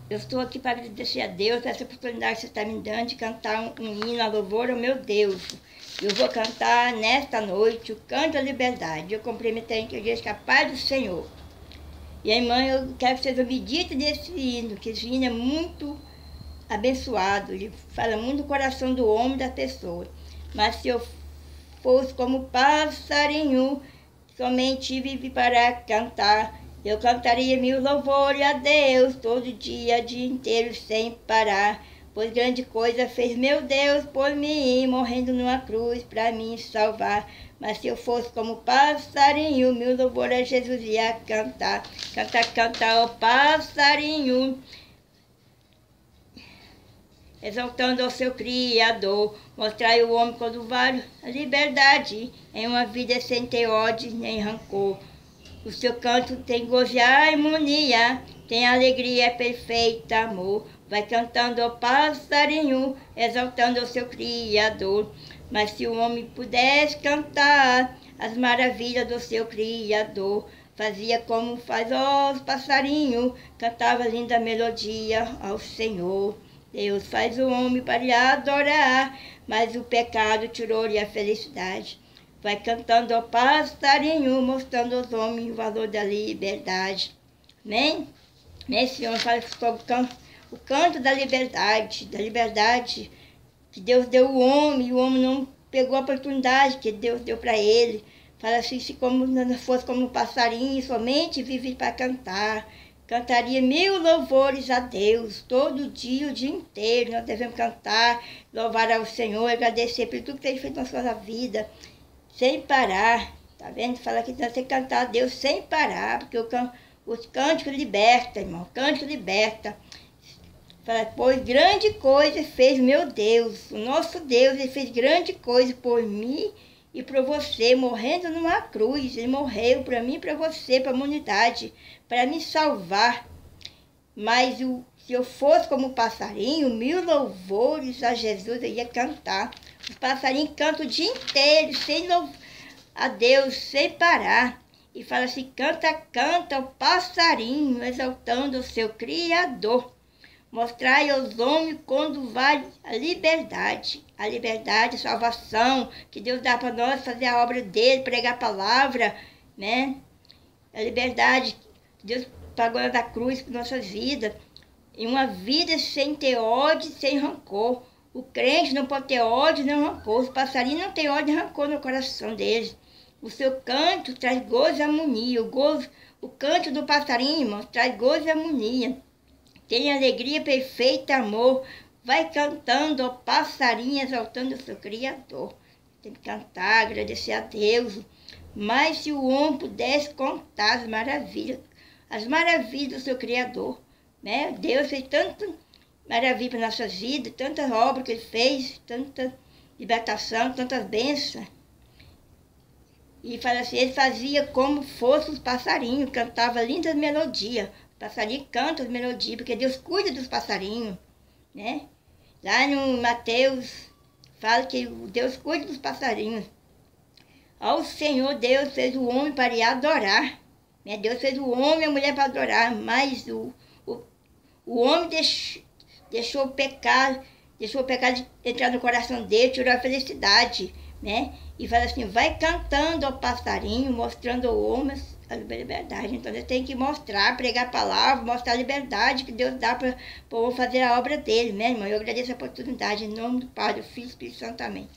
Eu estou aqui para agradecer a Deus por essa oportunidade que você está me dando de cantar um hino a louvor ao meu Deus. Eu vou cantar nesta noite o canto da liberdade. Eu cumprimentei que eu digo que a paz do Senhor. E aí, mãe, eu quero que vocês meditem desse hino, que esse hino é muito abençoado. Ele fala muito do coração do homem e da pessoa. Mas se eu fosse como passarinho, somente vive para cantar, eu cantaria mil louvores a Deus, todo dia inteiro, sem parar. Pois grande coisa fez meu Deus por mim, morrendo numa cruz para me salvar. Mas se eu fosse como passarinho, mil louvores a Jesus ia cantar. Cantar, cantar, ó passarinho, exaltando ao seu Criador, mostrar ao homem quando vale a liberdade, em uma vida sem ter ódio nem rancor. O seu canto tem gozo e harmonia, tem alegria, perfeita amor. Vai cantando ao passarinho, exaltando ao seu Criador. Mas se o homem pudesse cantar as maravilhas do seu Criador, fazia como faz os passarinhos, cantava linda melodia ao Senhor. Deus faz o homem para lhe adorar, mas o pecado tirou-lhe a felicidade. Vai cantando ao passarinho, mostrando aos homens o valor da liberdade. Amém? Nesse Senhor fala sobre o canto da liberdade que Deus deu ao homem, e o homem não pegou a oportunidade que Deus deu para ele. Fala assim, se como não fosse como um passarinho, somente vive para cantar. Cantaria mil louvores a Deus, todo dia, o dia inteiro. Nós devemos cantar, louvar ao Senhor, agradecer por tudo que Ele fez na nossa vida, sem parar. Tá vendo? Fala que nós temos que cantar a Deus sem parar, porque os cânticos liberta, irmão, cântico liberta. Fala, pois grande coisa fez meu Deus, o nosso Deus, Ele fez grande coisa por mim e por você, morrendo numa cruz. Ele morreu para mim e para você, para a humanidade, para me salvar. Mas se eu fosse como um passarinho, mil louvores a Jesus eu ia cantar. Os passarinhos cantam o dia inteiro, a Deus, sem parar. E fala assim, canta, canta o passarinho, exaltando o seu Criador. Mostrai aos homens quando vale a liberdade, a salvação, que Deus dá para nós fazer a obra dele, pregar a palavra, né? A liberdade que Deus pagou na cruz por nossas vidas, em uma vida sem ter ódio, sem rancor. O crente não pode ter ódio nem rancor, os passarinhos não têm ódio nem rancor no coração deles. O seu canto traz gozo e harmonia, o canto do passarinho, irmãos, traz gozo e harmonia. Tem alegria, perfeita amor. Vai cantando, ó passarinho, exaltando o seu Criador. Tem que cantar, agradecer a Deus. Mas se o homem pudesse contar as maravilhas do seu Criador, né? Deus fez tanta maravilha para nossas vidas, tantas obras que Ele fez, tanta libertação, tantas bênçãos. E fala assim, Ele fazia como fossem os passarinhos, cantava lindas melodias. Passarinho canta as melodias, porque Deus cuida dos passarinhos, né? Lá no Mateus, fala que Deus cuida dos passarinhos. Ao Senhor Deus fez o homem para lhe adorar, né? Deus fez o homem e a mulher para adorar, mas o homem deixou o pecado entrar no coração dele, tirou a felicidade, né? E fala assim, vai cantando ao passarinho, mostrando ao homem a liberdade. Então, ele tem que mostrar, pregar a palavra, mostrar a liberdade que Deus dá para fazer a obra dele, né, irmão? Eu agradeço a oportunidade, em nome do Pai, do Filho e do Espírito Santo. Amém.